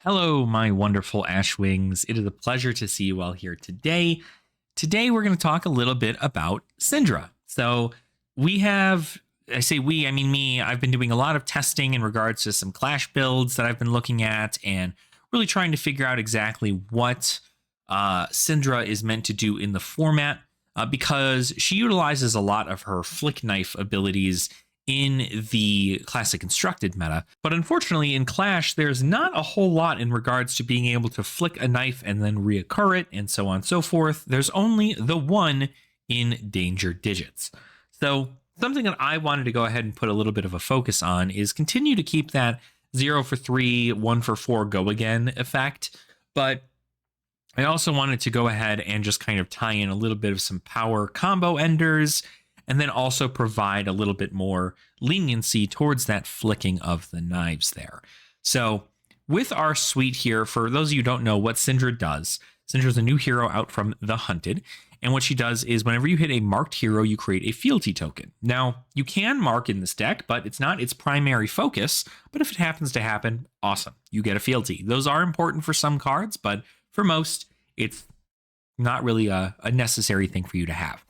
Hello, my wonderful Ashwings. It is a pleasure to see you all here today. Today, we're going to talk a little bit about Cindra. So, we have, I say we, I mean me, I've been doing a lot of testing in regards to some Clash builds that I've been looking at and really trying to figure out exactly what Cindra is meant to do in the format because she utilizes a lot of her flick knife abilities in the classic constructed meta. But unfortunately, in Clash, there's not a whole lot in regards to being able to flick a knife and then reoccur it and so on and so forth. There's only the one in danger digits. So something that I wanted to go ahead and put a little bit of a focus on is continue to keep that 0 for 3, 1 for 4 go again effect. But I also wanted to go ahead and just kind of tie in a little bit of some power combo enders and then also provide a little bit more leniency towards that flicking of the knives there. So with our suite here, for those of you who don't know what Cindra does, Cindra is a new hero out from The Hunted. And what she does is whenever you hit a marked hero, you create a fealty token. Now, you can mark in this deck, but it's not its primary focus. But if it happens to happen, awesome. You get a fealty. Those are important for some cards, but for most, it's not really a necessary thing for you to have.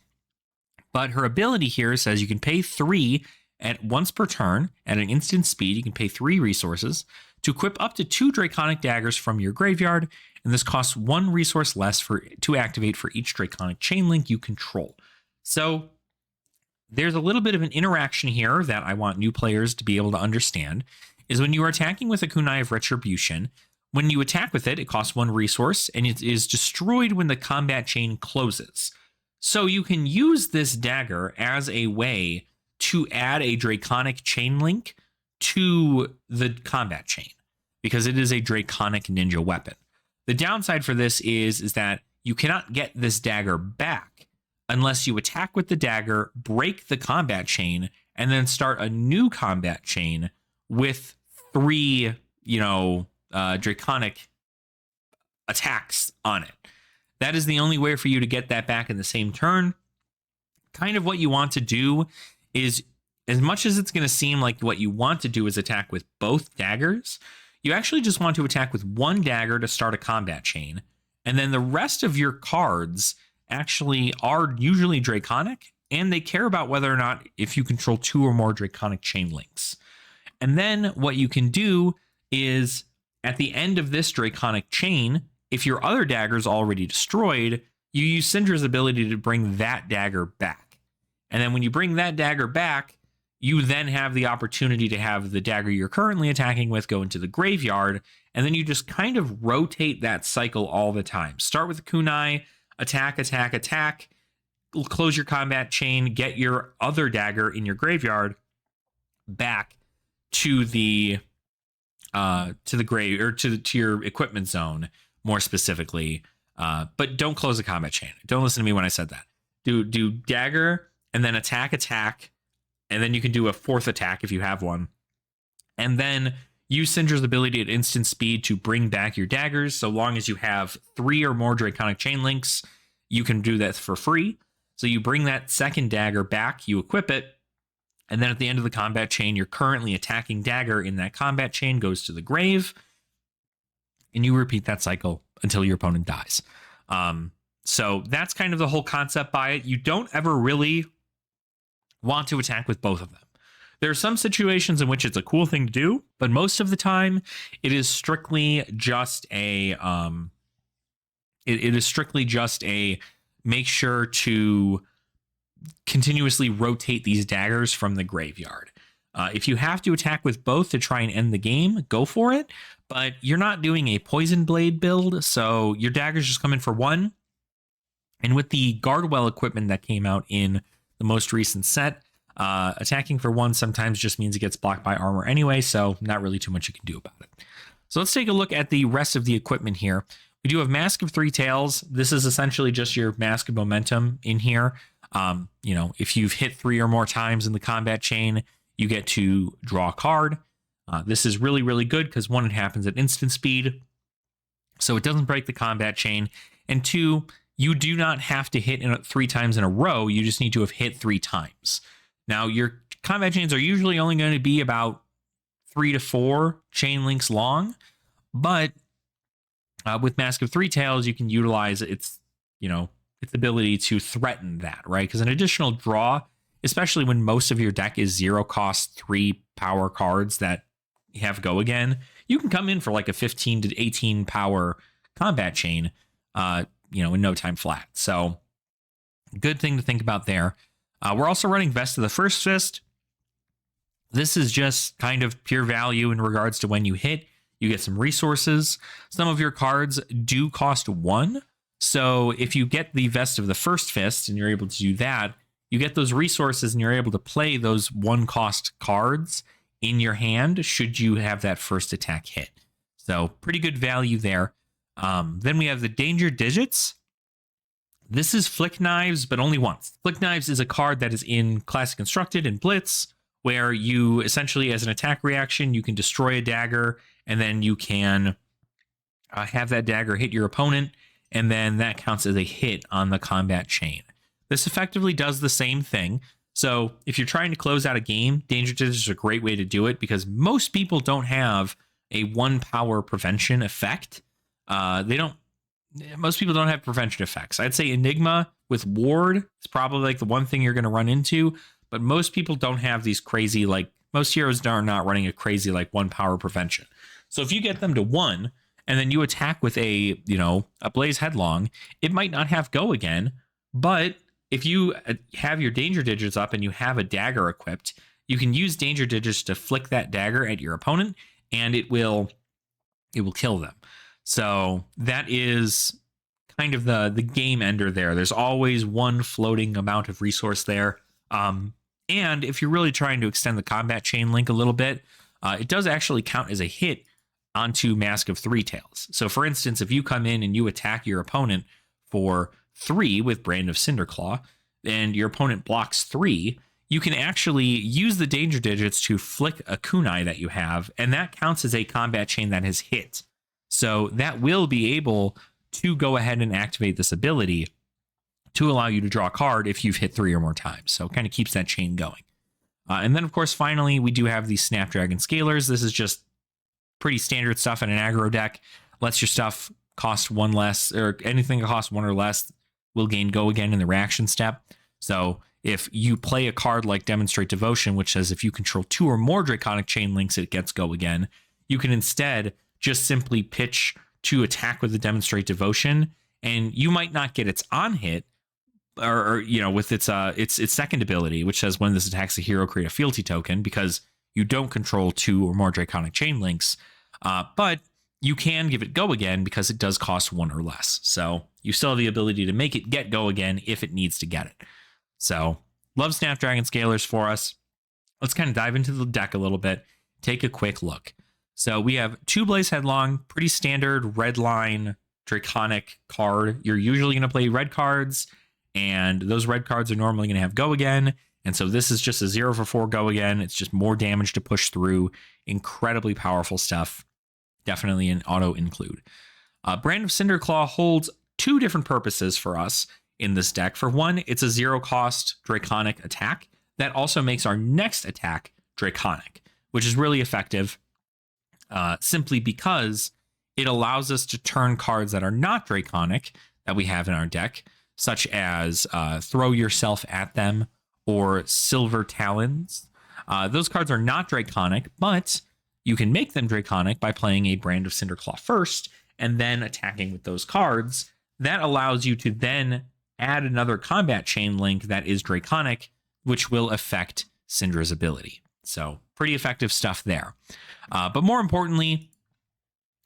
But her ability here says you can pay 3 at once per turn at an instant speed. You can pay 3 resources to equip up to 2 Draconic Daggers from your graveyard, and this costs 1 resource less to activate for each Draconic Chain Link you control. So there's a little bit of an interaction here that I want new players to be able to understand, is when you are attacking with a Kunai of Retribution, when you attack with it, it costs 1 resource, and it is destroyed when the combat chain closes. So you can use this dagger as a way to add a Draconic Chain Link to the combat chain because it is a Draconic Ninja weapon. The downside for this is that you cannot get this dagger back unless you attack with the dagger, break the combat chain, and then start a new combat chain with 3, Draconic attacks on it. That is the only way for you to get that back in the same turn. Kind of what you want to do is, as much as it's going to seem like what you want to do is attack with both daggers, you actually just want to attack with 1 dagger to start a combat chain. And then the rest of your cards actually are usually Draconic, and they care about whether or not if you control 2 or more Draconic Chain Links. And then what you can do is, at the end of this Draconic chain, if your other dagger is already destroyed, you use Cindra's ability to bring that dagger back. And then when you bring that dagger back, you then have the opportunity to have the dagger you're currently attacking with go into the graveyard, and then you just kind of rotate that cycle all the time. Start with the kunai, attack, attack, attack, close your combat chain, get your other dagger in your graveyard back to the grave, or to your equipment zone, more specifically, but don't close the combat chain. Don't listen to me when I said that. Do dagger and then attack, and then you can do a 4th attack if you have one. And then use Cindra's ability at instant speed to bring back your daggers. So long as you have 3 or more Draconic Chain Links, you can do that for free. So you bring that second dagger back, you equip it, and then at the end of the combat chain, your currently attacking dagger in that combat chain goes to the grave, and you repeat that cycle until your opponent dies. So that's kind of the whole concept by it. You don't ever really want to attack with both of them. There are some situations in which it's a cool thing to do, but most of the time it is strictly just a make sure to continuously rotate these daggers from the graveyard. If you have to attack with both to try and end the game, go for it. But you're not doing a Poison Blade build, so your daggers just come in for 1. And with the Guardwell equipment that came out in the most recent set, attacking for 1 sometimes just means it gets blocked by armor anyway, so not really too much you can do about it. So let's take a look at the rest of the equipment here. We do have Mask of 3 Tails. This is essentially just your Mask of Momentum in here. If you've hit 3 or more times in the combat chain, you get to draw a card. This is really, really good because 1, it happens at instant speed, so it doesn't break the combat chain. And 2, you do not have to hit 3 times in a row. You just need to have hit 3 times. Now, your combat chains are usually only going to be about 3 to 4 chain links long, but With Mask of Three Tails, you can utilize its, its ability to threaten that, right? Because an additional draw, especially when most of your deck is 0 cost 3 power cards that have go again, you can come in for like a 15 to 18 power combat chain, in no time flat. So good thing to think about there. We're also running Vest of the First Fist. This is just kind of pure value in regards to when you hit, you get some resources. Some of your cards do cost 1. So if you get the Vest of the First Fist and you're able to do that, you get those resources and you're able to play those 1 cost cards in your hand should you have that first attack hit. So pretty good value there. Then we have the Danger Digits. This is Flick Knives, but only once. Flick Knives is a card that is in Classic Constructed and Blitz, where you essentially, as an attack reaction, you can destroy a dagger, and then you can have that dagger hit your opponent, and then that counts as a hit on the combat chain. This effectively does the same thing. So if you're trying to close out a game, Danger Digits is a great way to do it because most people don't have a 1 power prevention effect. Most people don't have prevention effects. I'd say Enigma with Ward is probably like the one thing you're going to run into, but most people don't have these crazy, like most heroes are not running a crazy like 1 power prevention. So if you get them to 1 and then you attack with a Blaze Headlong, it might not have go again, but if you have your Danger Digits up and you have a dagger equipped, you can use Danger Digits to flick that dagger at your opponent, and it will kill them. So that is kind of the game ender there. There's always 1 floating amount of resource there. And if you're really trying to extend the combat chain link a little bit, it does actually count as a hit onto Mask of Three Tails. So for instance, if you come in and you attack your opponent for 3 with Brand of Cinderclaw, and your opponent blocks 3, you can actually use the Danger Digits to flick a kunai that you have, and that counts as a combat chain that has hit. So that will be able to go ahead and activate this ability to allow you to draw a card if you've hit 3 or more times. So it kind of keeps that chain going. And then, of course, finally, we do have these Snapdragon Scalers. This is just pretty standard stuff in an aggro deck. Lets your stuff cost 1 less, or anything that costs 1 or less will gain go again in the reaction step. So if you play a card like Demonstrate Devotion, which says if you control 2 or more Draconic Chain Links, it gets go again, you can instead just simply pitch to attack with the Demonstrate Devotion, and you might not get its on hit, or with its second ability, which says when this attacks a hero, create a fealty token, because you don't control 2 or more Draconic Chain Links, but you can give it go again because it does cost 1 or less. So you still have the ability to make it get go again if it needs to get it. So love Snapdragon Scalers for us. Let's kind of dive into the deck a little bit, take a quick look. So we have 2 Blaze Headlong, pretty standard red line Draconic card. You're usually going to play red cards, and those red cards are normally going to have go again. And so this is just a 0 for 4 go again. It's just more damage to push through. Incredibly powerful stuff. Definitely an auto include. Brand of Cinderclaw holds 2 different purposes for us in this deck. For one, it's a 0 cost Draconic attack that also makes our next attack Draconic, which is really effective simply because it allows us to turn cards that are not Draconic that we have in our deck, such as Throw Yourself at Them or Silver Talons. Those cards are not Draconic, but you can make them Draconic by playing a Brand of Cinderclaw first and then attacking with those cards. That allows you to then add another combat chain link that is Draconic, which will affect Cindra's ability. So pretty effective stuff there. But more importantly,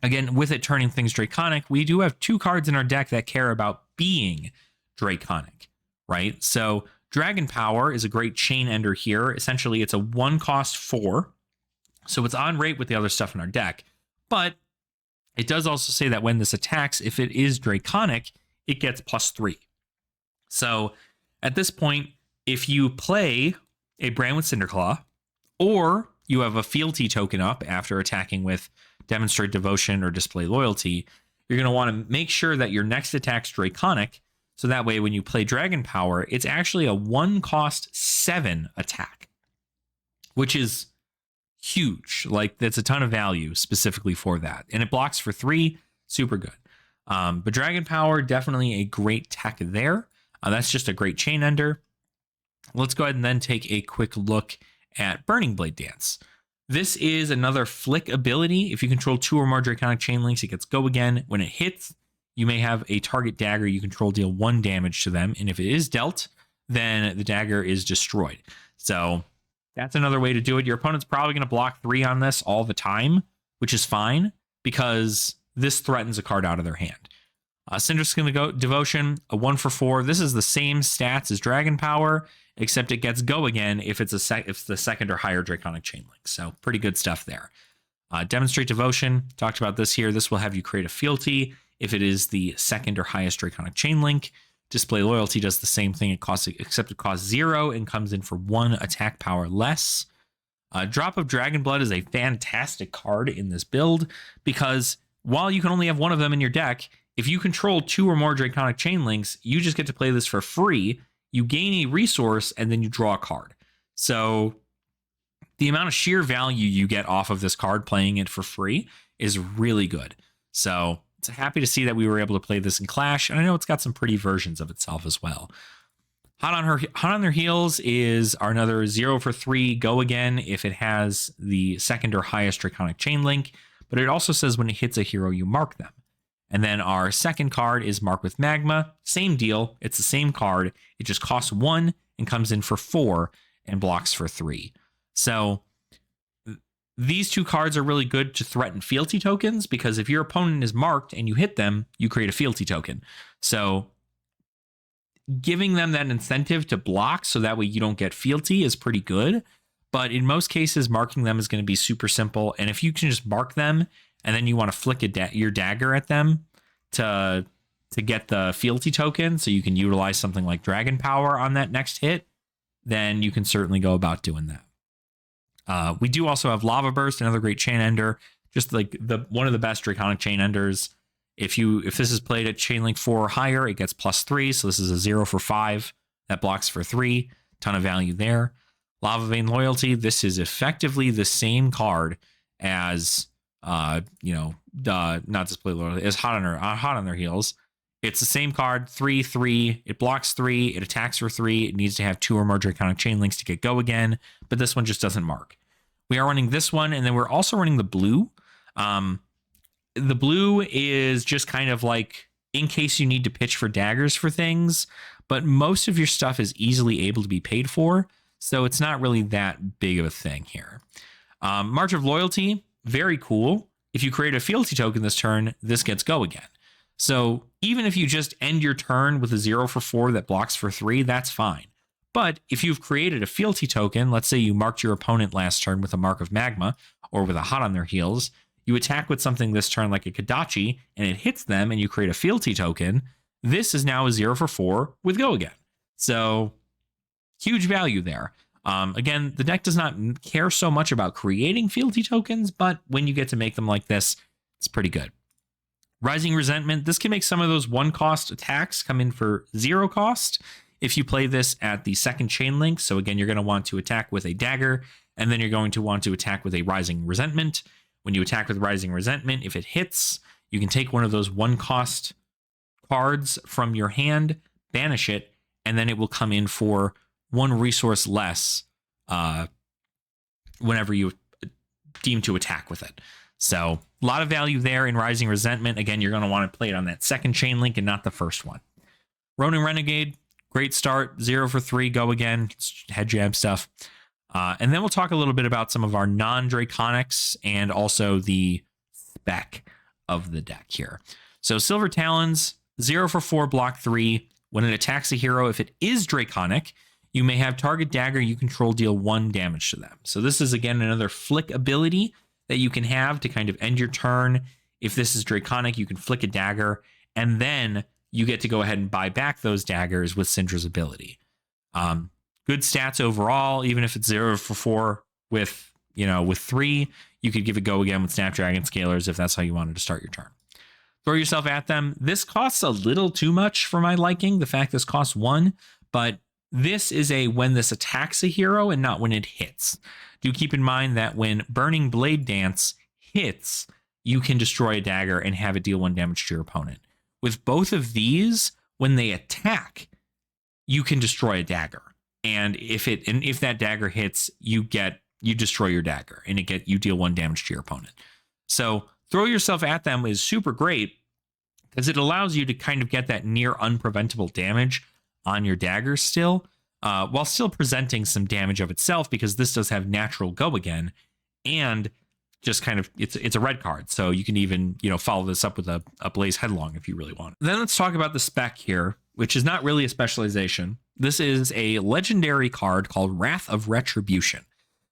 again, with it turning things Draconic, we do have 2 cards in our deck that care about being Draconic, right? So Dragon Power is a great chain ender here. Essentially, it's a 1 cost 4. So it's on rate with the other stuff in our deck. But it does also say that when this attacks, if it is Draconic, it gets +3. So at this point, if you play a Brand with Cinderclaw, or you have a fealty token up after attacking with Demonstrate Devotion or Display Loyalty, you're going to want to make sure that your next attack's Draconic. So that way, when you play Dragon Power, it's actually a 1 cost 7 attack, which is huge. Like, that's a ton of value specifically for that. And it blocks for 3. Super good. But Dragon Power, definitely a great tech there. That's just a great chain ender. Let's go ahead and then take a quick look at Burning Blade Dance. This is another flick ability. If you control 2 or more Draconic Chain Links, it gets go again. When it hits, you may have a target dagger you control deal 1 damage to them. And if it is dealt, then the dagger is destroyed. So that's another way to do it. Your opponent's probably going to block 3 on this all the time, which is fine because this threatens a card out of their hand. Cindra's going to go Devotion, a 1 for 4. This is the same stats as Dragon Power, except it gets go again if it's the second or higher Draconic Chain Link. So pretty good stuff there. Demonstrate Devotion, talked about this here. This will have you create a fealty if it is the second or highest Draconic Chain Link. Display Loyalty does the same thing, except it costs 0 and comes in for 1 attack power less. Drop of Dragon Blood is a fantastic card in this build because while you can only have one of them in your deck, if you control 2 or more Draconic Chain Links, you just get to play this for free. You gain a resource and then you draw a card. So the amount of sheer value you get off of this card playing it for free is really good. So it's happy to see that we were able to play this in Clash, and I know it's got some pretty versions of itself as well. Hot on Their Heels is another 0 for 3 go again if it has the second or highest Draconic Chain Link, but it also says when it hits a hero, you mark them. And then our second card is Mark with Magma. Same deal. It's the same card. It just costs 1 and comes in for 4 and blocks for 3. So these 2 cards are really good to threaten fealty tokens because if your opponent is marked and you hit them, you create a fealty token. So giving them that incentive to block so that way you don't get fealty is pretty good. But in most cases, marking them is going to be super simple. And if you can just mark them and then you want to flick your dagger at them to get the fealty token so you can utilize something like Dragon Power on that next hit, then you can certainly go about doing that. We do also have Lava Burst, another great chain ender, just like one of the best Draconic chain enders. If this is played at chain link 4 or higher, it gets +3. So this is a 0 for 5 that blocks for 3. Ton of value there. Lava Vein Loyalty. This is effectively the same card as not Display Loyalty, as Hot on Their Heels. It's the same card, 3/3. It blocks 3. It attacks for 3. It needs to have 2 or more Draconic Chain Links to get go again, but this one just doesn't mark. We are running this one, and then we're also running the blue. The blue is just kind of like in case you need to pitch for daggers for things, but most of your stuff is easily able to be paid for, so it's not really that big of a thing here. March of Loyalty, very cool. If you create a fealty token this turn, this gets go again. So even if you just end your turn with a 0 for 4 that blocks for 3, that's fine. But if you've created a fealty token, let's say you marked your opponent last turn with a Mark of Magma or with a Hot on Their Heels, you attack with something this turn like a Kodachi and it hits them and you create a fealty token, this is now a 0 for 4 with go again. So huge value there. Again, the deck does not care so much about creating fealty tokens, but when you get to make them like this, it's pretty good. Rising Resentment, this can make some of those 1-cost attacks come in for 0 cost if you play this at the second chain link. So again, you're going to want to attack with a dagger, and then you're going to want to attack with a Rising Resentment. When you attack with Rising Resentment, if it hits, you can take one of those 1-cost cards from your hand, banish it, and then it will come in for 1 resource less whenever you deem to attack with it. So a lot of value there in Rising Resentment. Again, you're going to want to play it on that second chain link and not the first one. Ronin Renegade, great start, 0 for 3, go again, head jab stuff. And then we'll talk a little bit about some of our non-Draconics and also the spec of the deck here. So Silver Talons, 0 for 4, block 3. When it attacks a hero, if it is Draconic, you may have target dagger you control deal 1 damage to them. So this is, again, another flick ability that you can have to kind of end your turn. If this is Draconic, you can flick a dagger, and then you get to go ahead and buy back those daggers with Cindra's ability. Good stats overall, even if it's 0 for 4 with 3, you could give it go again with Snapdragon Scalers if that's how you wanted to start your turn. Throw yourself at them. This costs a little too much for my liking, the fact this costs 1, but this is a when this attacks a hero and not when it hits. Do keep in mind that when Burning Blade Dance hits, you can destroy a dagger and have it deal 1 damage to your opponent. with both of these, when they attack, you can destroy a dagger. And if that dagger hits, you destroy your dagger, and you deal 1 damage to your opponent. So throw yourself at them is super great because it allows you to kind of get that near unpreventable damage on your daggers still, while still presenting some damage of itself, because this does have natural go again, and just kind of it's a red card, so you can even follow this up with a Blaze Headlong if you really want. Then let's talk about the spec here, which is not really a specialization. This is a legendary card called Wrath of Retribution.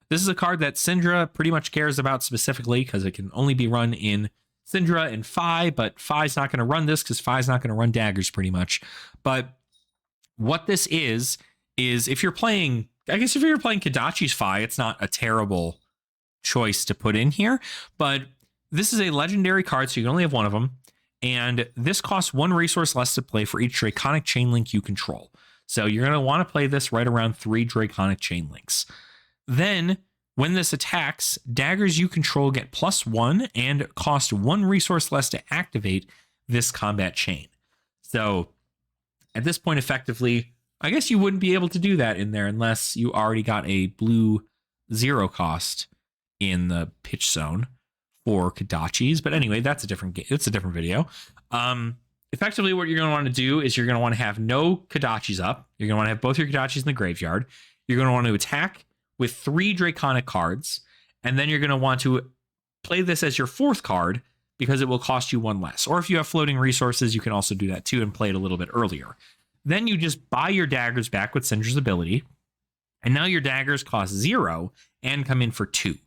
This is a card that Cindra pretty much cares about specifically because it can only be run in Cindra and FaB, but FaB's not going to run this because FaB's not going to run daggers pretty much. But what this is if you're playing Kodachi's FaB, it's not a terrible choice to put in here, but this is a legendary card, so you can only have one of them, and this costs 1 resource less to play for each Draconic Chain Link you control. So you're going to want to play this right around 3 Draconic Chain Links. Then, when this attacks, daggers you control get +1 and cost 1 resource less to activate this combat chain. So, at this point, effectively, I guess you wouldn't be able to do that in there unless you already got a blue 0 cost in the pitch zone for Kodachi's. But anyway, that's a different game. It's a different video. Effectively, what you're going to want to do is you're going to want to have no Kodachi's up. You're going to want to have both your Kodachi's in the graveyard. You're going to want to attack with 3 Draconic cards, and then you're going to want to play this as your 4th card because it will cost you 1 less. Or if you have floating resources, you can also do that too and play it a little bit earlier. Then you just buy your daggers back with Cindra's ability, and now your daggers cost 0 and come in for 2.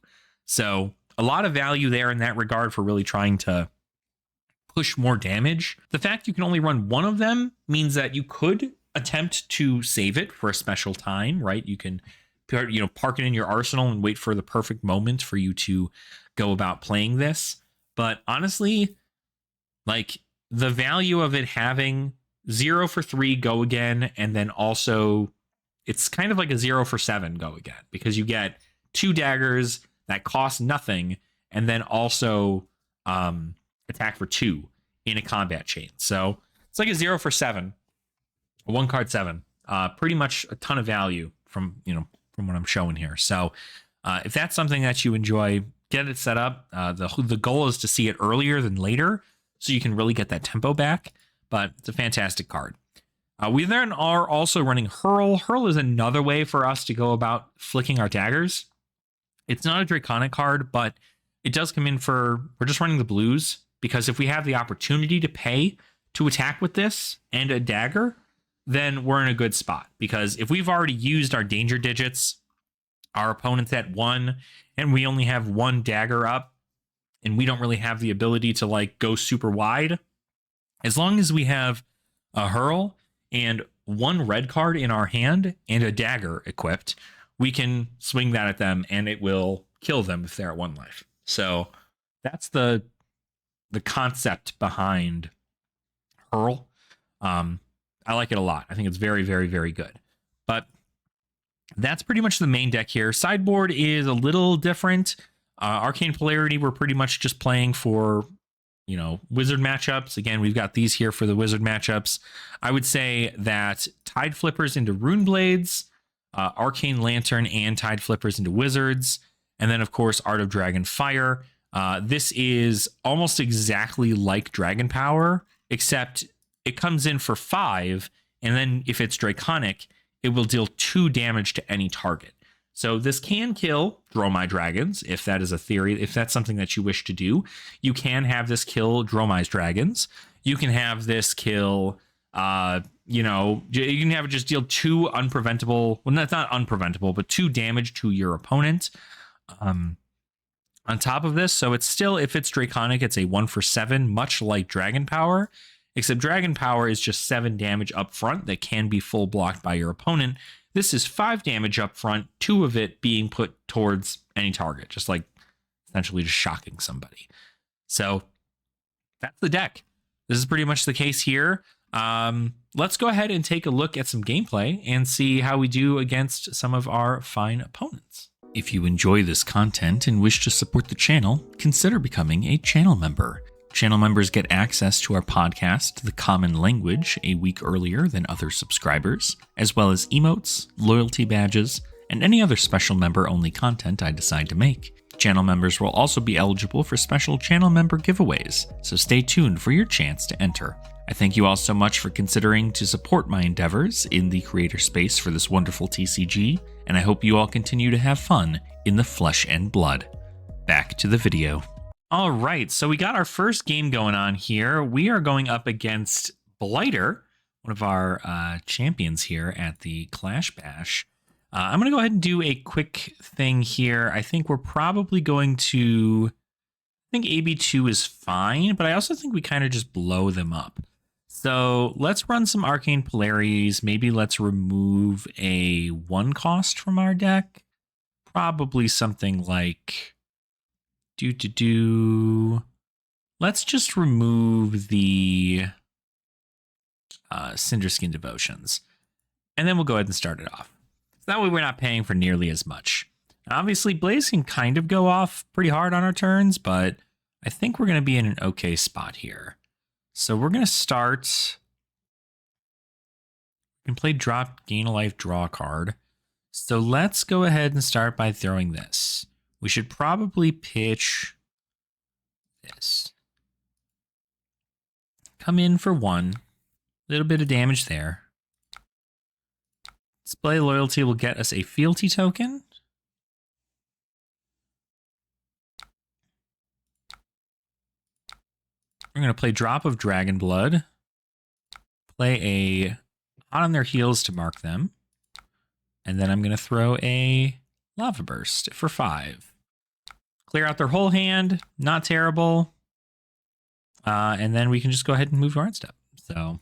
So a lot of value there in that regard for really trying to push more damage. The fact you can only run 1 of them means that you could attempt to save it for a special time, right? You can park it in your arsenal and wait for the perfect moment for you to go about playing this. But honestly, like, the value of it having 0 for 3 go again, and then also it's kind of like a 0 for 7 go again, because you get 2 daggers that cost nothing, and then also attack for 2 in a combat chain. So it's like a 0 for 7, a 1 card 7. Pretty much a ton of value from what I'm showing here. So if that's something that you enjoy, get it set up. The goal is to see it earlier than later, so you can really get that tempo back. But it's a fantastic card. We then are also running Hurl. Hurl is another way for us to go about flicking our daggers. It's not a Draconic card, but it does come in for, we're just running the blues, because if we have the opportunity to pay to attack with this and a dagger, then we're in a good spot. Because if we've already used our danger digits, our opponent's at 1, and we only have 1 dagger up, and we don't really have the ability to like go super wide, as long as we have a Hurl and 1 red card in our hand and a dagger equipped, we can swing that at them and it will kill them if they're at 1 life. So that's the concept behind Hurl. I like it a lot. I think it's very, very, very good. But that's pretty much the main deck here. Sideboard is a little different. Arcane Polarity, we're pretty much just playing for, wizard matchups. Again, we've got these here for the wizard matchups. I would say that Tide Flippers into Rune Blades, Arcane Lantern and Tide Flippers into Wizards, and then, of course, Art of Dragon Fire. This is almost exactly like Dragon Power, except it comes in for 5, and then if it's Draconic, it will deal 2 damage to any target. So this can kill Dromai Dragons, if that is a theory, if that's something that you wish to do. You can have this kill Dromai's Dragons. You can have this kill, you can have it just deal 2 unpreventable, well, that's not unpreventable, but 2 damage to your opponent. On top of this, so it's still, if it's Draconic, it's a 1 for 7, much like Dragon Power, except Dragon Power is just 7 damage up front that can be full blocked by your opponent. This is 5 damage up front, 2 of it being put towards any target, just like essentially just shocking somebody. So that's the deck. This is pretty much the case here. Let's go ahead and take a look at some gameplay and see how we do against some of our fine opponents. If you enjoy this content and wish to support the channel, consider becoming a channel member. Channel members get access to our podcast, The Common Language, a week earlier than other subscribers, as well as emotes, loyalty badges, and any other special member-only content I decide to make. Channel members will also be eligible for special channel member giveaways, so stay tuned for your chance to enter. I thank you all so much for considering to support my endeavors in the creator space for this wonderful TCG, and I hope you all continue to have fun in the flesh and blood. Back to the video. All right, so we got our first game going on here. We are going up against Blighter, one of our champions here at the Clash Bash. I'm going to go ahead and do a quick thing here. I think we're probably going to... I think AB2 is fine, but I also think we kind of just blow them up. So let's run some Arcane Polarities. Maybe let's remove a 1 cost from our deck. Probably something like... Let's just remove the Cinder Skin Devotions. And then we'll go ahead and start it off. So that way we're not paying for nearly as much. Obviously, Blaze can kind of go off pretty hard on our turns, but I think we're going to be in an okay spot here. So we're going to start... We can play drop, gain a life, draw a card. So let's go ahead and start by throwing this. We should probably pitch this. Come in for 1. Little bit of damage there. Display Loyalty will get us a fealty token. We're going to play Drop of Dragon Blood. Play a Hot on Their Heels to mark them. And then I'm going to throw a Lava Burst for 5. Clear out their whole hand. Not terrible. And then we can just go ahead and move to our end step. So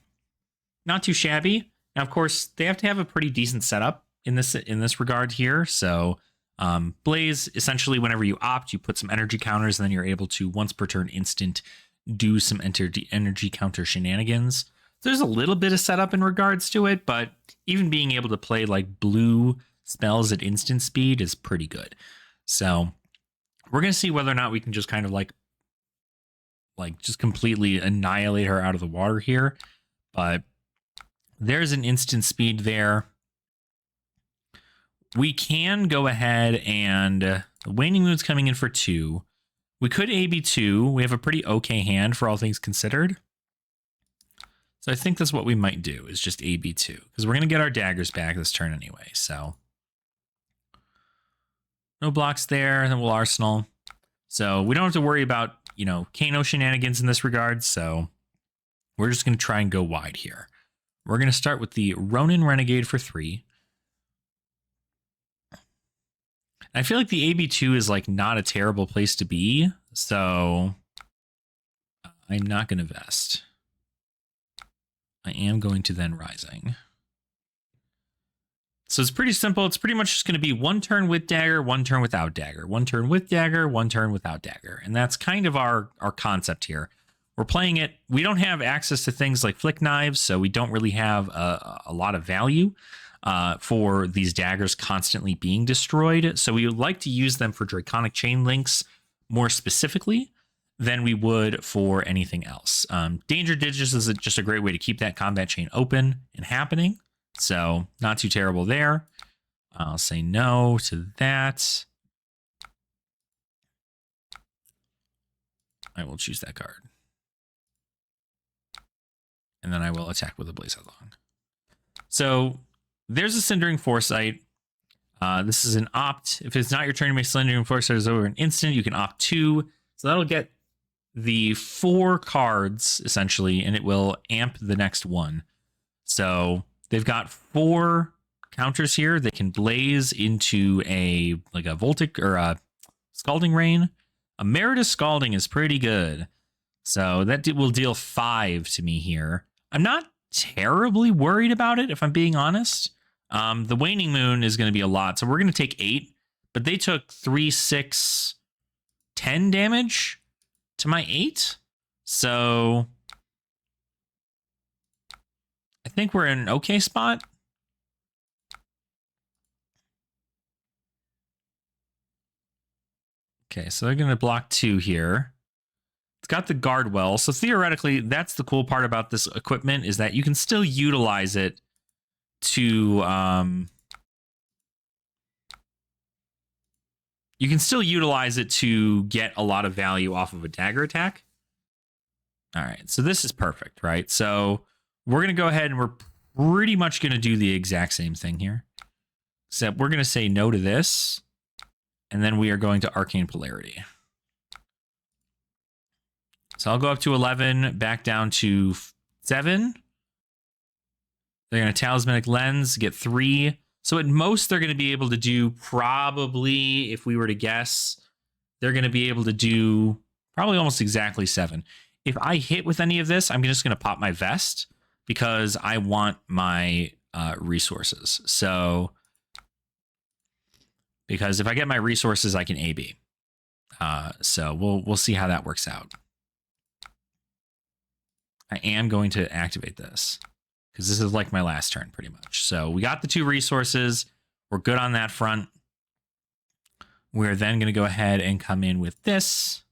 not too shabby. Now, of course, they have to have a pretty decent setup in this regard here. So Blaze, essentially, whenever you opt, you put some energy counters, and then you're able to, once per turn instant, do some energy counter shenanigans. So there's a little bit of setup in regards to it, but even being able to play like blue spells at instant speed is pretty good. So we're going to see whether or not we can just kind of like just completely annihilate her out of the water here. But there's an instant speed there. We can go ahead and the Waning Moon's coming in for 2. We could AB2. We have a pretty okay hand for all things considered. So I think that's what we might do, is just AB2. Because we're going to get our daggers back this turn anyway. So no blocks there. Then we'll Arsenal. So we don't have to worry about, Kano shenanigans in this regard. So we're just going to try and go wide here. We're going to start with the Ronin Renegade for 3. I feel like the AB2 is like not a terrible place to be. So I'm not going to vest. I am going to then Rising. So it's pretty simple. It's pretty much just going to be 1 turn with dagger, 1 turn without dagger, 1 turn with dagger, 1 turn without dagger. And that's kind of our concept here. We're playing it. We don't have access to things like flick knives, so we don't really have a lot of value for these daggers constantly being destroyed. So we would like to use them for Draconic Chain Links more specifically than we would for anything else. Danger Digits is just a great way to keep that combat chain open and happening. So not too terrible there. I'll say no to that. I will choose that card. And then I will attack with a Blaze Headlong. So there's a Cindering Foresight. This is an opt. If it's not your turn to make Cindering Foresight over an instant, you can opt 2. So that'll get the 4 cards, essentially, and it will amp the next one. So they've got 4 counters here. They can blaze into a Voltic or a Scalding Rain. Emeritus Scalding is pretty good. So that will deal 5 to me here. I'm not terribly worried about it, if I'm being honest. The Waning Moon is going to be a lot. So we're going to take 8, but they took 3, 6, 10 damage to my 8. So I think we're in an okay spot. Okay, so they're going to block 2 here. It's got the guard well. So theoretically, that's the cool part about this equipment is that you can still utilize it to get a lot of value off of a dagger attack. All right, so this is perfect, right? So we're going to go ahead and we're pretty much going to do the exact same thing here. Except we're going to say no to this, and then we are going to Arcane Polarity. So I'll go up to 11, back down to 7. They're going to Talismanic Lens, get 3. So at most, they're going to be able to do probably, if we were to guess, they're going to be able to do probably almost exactly 7. If I hit with any of this, I'm just going to pop my vest because I want my resources. So, because if I get my resources, I can AB. So we'll see how that works out. I am going to activate this because this is like my last turn pretty much. So we got the 2 resources. We're good on that front. We're then going to go ahead and come in with this.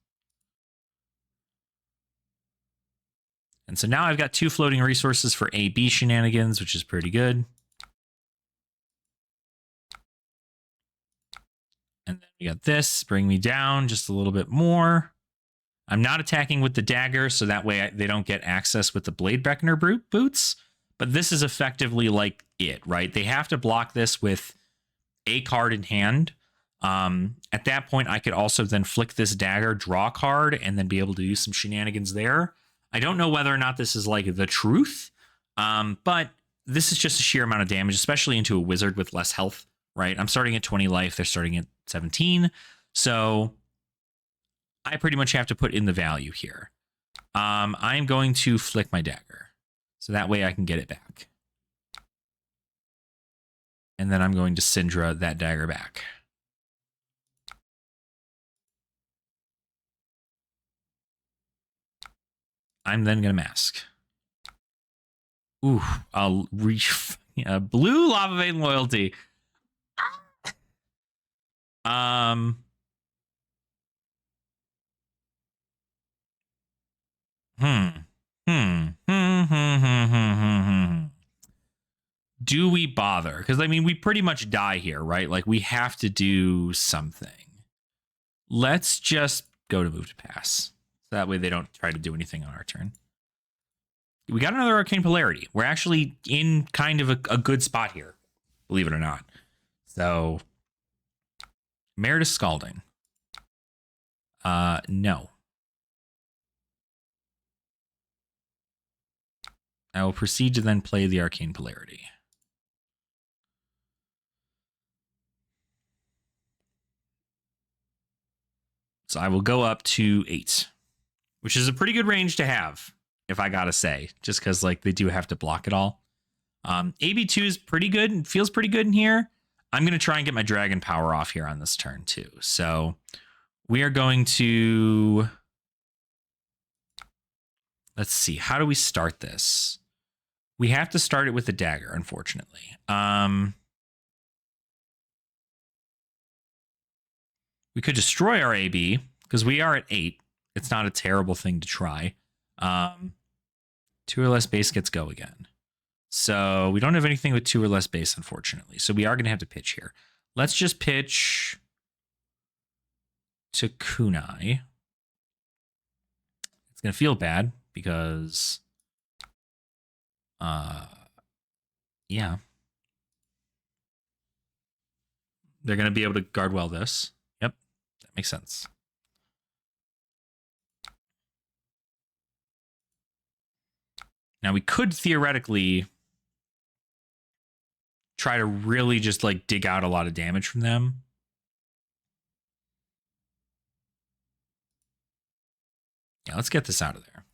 And so now I've got 2 floating resources for AB shenanigans, which is pretty good. And then we got this, bring me down just a little bit more. I'm not attacking with the dagger, so that way they don't get access with the Blade Beckoner boots. But this is effectively like it, right? They have to block this with a card in hand. At that point, I could also then flick this dagger, draw a card, and then be able to do some shenanigans there. I don't know whether or not this is like the truth, but this is just a sheer amount of damage, especially into a wizard with less health, right? I'm starting at 20 life. They're starting at 17. So I pretty much have to put in the value here. I'm going to flick my dagger. So that way I can get it back. And then I'm going to Cindra that dagger back. I'm then going to mask. Ooh, I'll reach blue lava vein loyalty. Do we bother? Because I mean, we pretty much die here, right? Like we have to do something. Let's just go to move to pass. So that way they don't try to do anything on our turn. We got another Arcane Polarity. We're actually in kind of a good spot here, believe it or not. So, Meritus Scalding. No. I will proceed to then play the Arcane Polarity. So I will go up to 8, which is a pretty good range to have, if I gotta say, just because like they do have to block it all. AB2 is pretty good and feels pretty good in here. I'm going to try and get my dragon power off here on this turn too. So we are going to... Let's see. How do we start this? We have to start it with a dagger, unfortunately. We could destroy our AB because we are at 8. It's not a terrible thing to try. 2 or less base gets go again. So we don't have anything with 2 or less base, unfortunately. So we are going to have to pitch here. Let's just pitch to Kunai. It's going to feel bad because, yeah. They're going to be able to guard well this. Yep, that makes sense. Now we could theoretically try to really just like dig out a lot of damage from them. Yeah, let's get this out of there.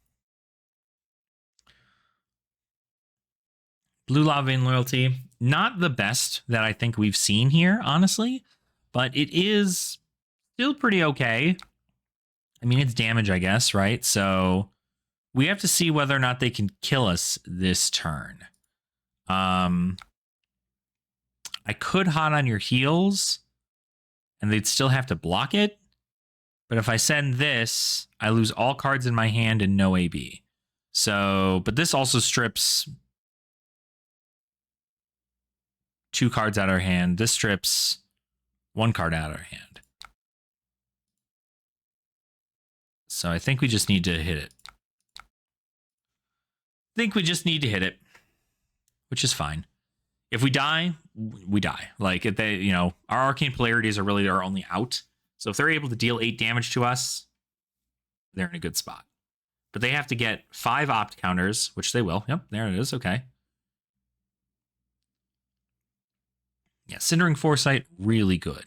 Blue Lava Vein Loyalty, not the best that I think we've seen here, honestly, but it is still pretty okay. I mean, it's damage, I guess, right? So we have to see whether or not they can kill us this turn. I could Hot on Your Heels, and they'd still have to block it, But if I send this, I lose all cards in my hand and no AB. So, but this also strips 2 cards out of our hand. This strips 1 card out of our hand. So I think we just need to hit it. Which is fine. If we die, we die. Like, if they, you know, our arcane polarities are really our only out. So if they're able to deal 8 damage to us, they're in a good spot. But they have to get 5 opt counters, which they will. Yep, there it is. Okay. Yeah, Cindering Foresight, really good.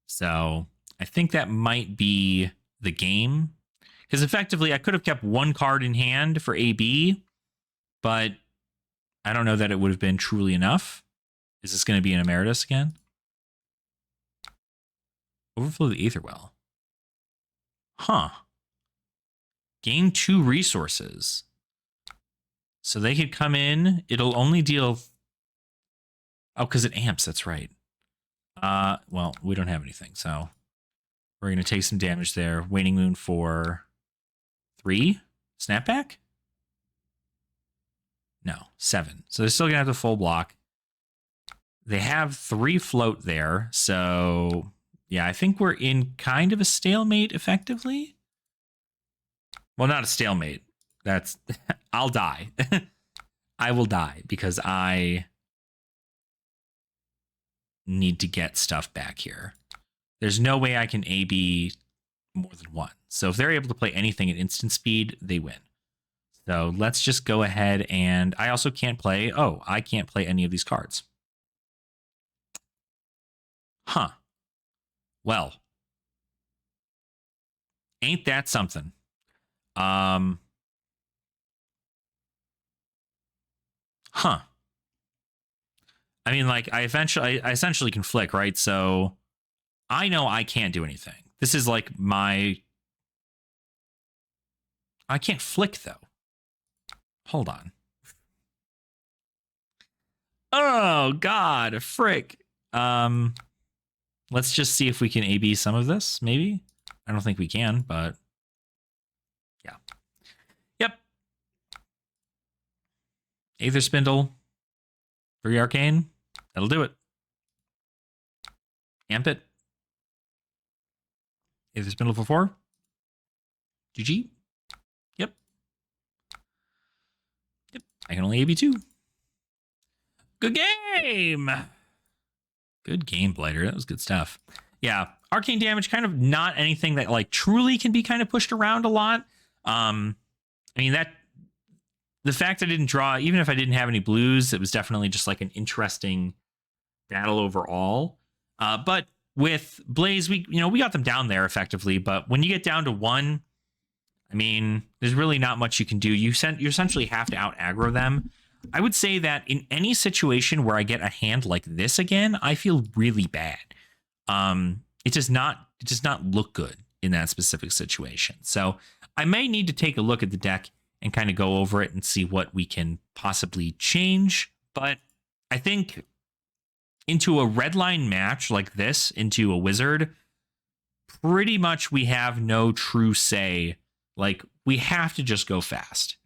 So I think that might be the game. Because effectively, I could have kept 1 card in hand for AB, but I don't know that it would have been truly enough. Is this going to be an Emeritus again? Overflow the Aetherwell. Huh. Gain 2 resources. So they could come in. It'll only deal... Oh, because it amps. That's right. Well, we don't have anything, so we're going to take some damage there. Waning Moon for 3. Snapback? No, 7. So they're still going to have the full block. They have 3 float there, so yeah, I think we're in kind of a stalemate effectively. Well, not a stalemate. That's... I'll die. I will die because I need to get stuff back here. There's no way I can AB more than 1. So if they're able to play anything at instant speed, they win. So let's just go ahead and... I also can't play... Oh, I can't play any of these cards. Huh. Well. Ain't that something? Huh. I mean, like, I essentially can flick, right? So I know I can't do anything. This is like my... I can't flick, though. Hold on. Oh, God, frick. Let's just see if we can AB some of this, maybe. I don't think we can, but yeah. Yep. Aether Spindle. 3 Arcane. That'll do it. Amp it. Aether Spindle for 4. GG. Yep. Yep. I can only AB 2. Good game. Good game, Blighter. That was good stuff. Yeah. Arcane damage, kind of not anything that like truly can be kind of pushed around a lot. I mean, that the fact I didn't draw, even if I didn't have any blues, it was definitely just like an interesting battle overall. But with Blaze, we got them down there effectively. But when you get down to 1, I mean, there's really not much you can do. You essentially have to out aggro them. I would say that in any situation where I get a hand like this again, I feel really bad. It does not look good in that specific situation. So I may need to take a look at the deck and kind of go over it and see what we can possibly change. But I think into a red line match like this, into a wizard, pretty much we have no true say. Like, we have to just go fast.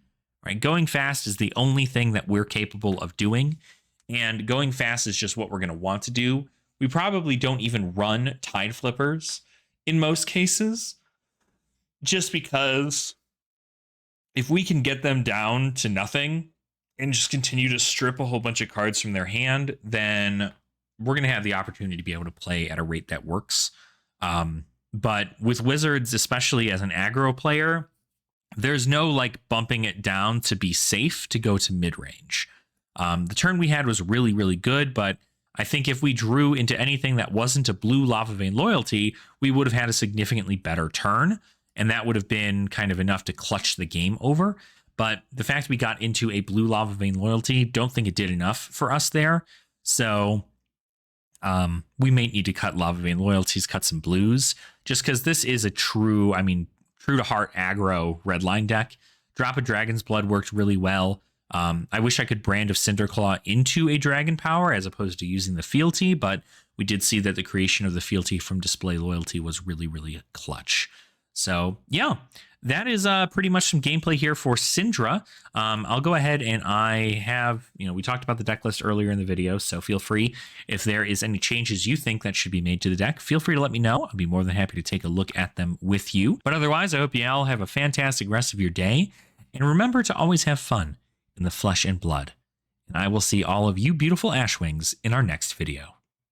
Right? Going fast is the only thing that we're capable of doing. And going fast is just what we're going to want to do. We probably don't even run Tide Flippers in most cases, just because if we can get them down to nothing and just continue to strip a whole bunch of cards from their hand, then we're going to have the opportunity to be able to play at a rate that works. But with Wizards, especially as an aggro player, there's no like bumping it down to be safe to go to mid-range. The turn we had was really, really good, but I think if we drew into anything that wasn't a blue Lava Vein Loyalty, we would have had a significantly better turn, and that would have been kind of enough to clutch the game over. But the fact we got into a blue Lava Vein Loyalty, don't think it did enough for us there. So we may need to cut Lava Vein Loyalties, cut some blues, just because this is a true to heart aggro red line deck. Drop of Dragon's Blood worked really well. I wish I could brand of Cinderclaw into a Dragon Power as opposed to using the fealty, but we did see that the creation of the fealty from Display Loyalty was really, really clutch. So yeah, that is pretty much some gameplay here for Cindra. I'll go ahead and I have, we talked about the deck list earlier in the video, so feel free if there is any changes you think that should be made to the deck, feel free to let me know. I'll be more than happy to take a look at them with you. But otherwise, I hope you all have a fantastic rest of your day. And remember to always have fun in the flesh and blood. And I will see all of you beautiful Ashwings in our next video.